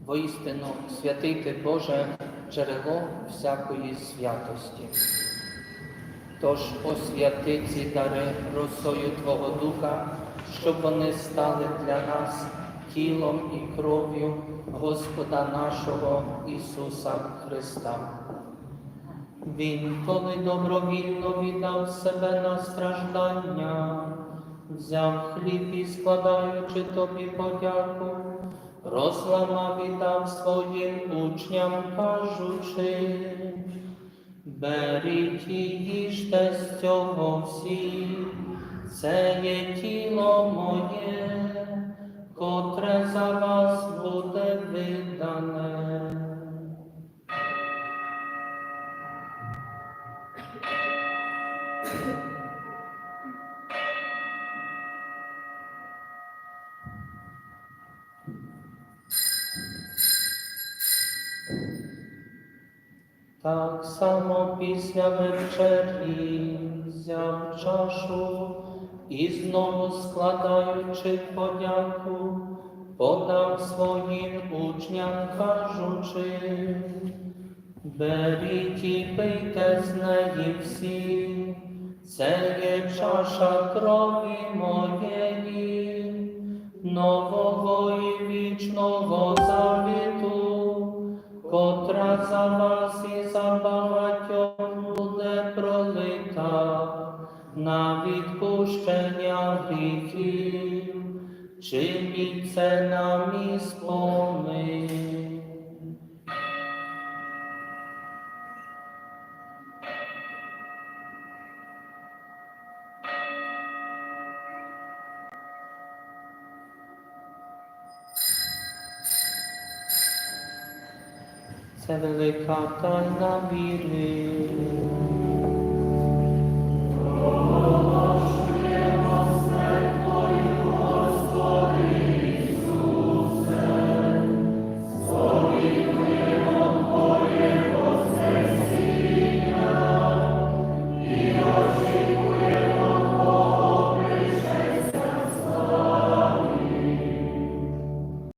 Воістину, святий ти, Боже, джерело всякої святості. Тож освяти ці дари росою Твого Духа, щоб вони стали для нас тілом і кров'ю Господа нашого Ісуса Христа. Він, коли добровільно віддав себе на страждання, взяв хліб і, складаючи тобі подяку, розламав і дав своїм учням, кажучи: беріть і їжте з цього всі, це є тіло моє, котре за вас буде видане. Так само після вечері взяв чашу і знову, складаючи подяку, подав своїм учням, кажучи: беріть і пийте з неї всі, це є чаша крові моєї, нового і вічного завіту, котра за вас і за багатьох буде пролита на відпущення гріхів. Чиніть це на мій спомин. Це велика тайна віри.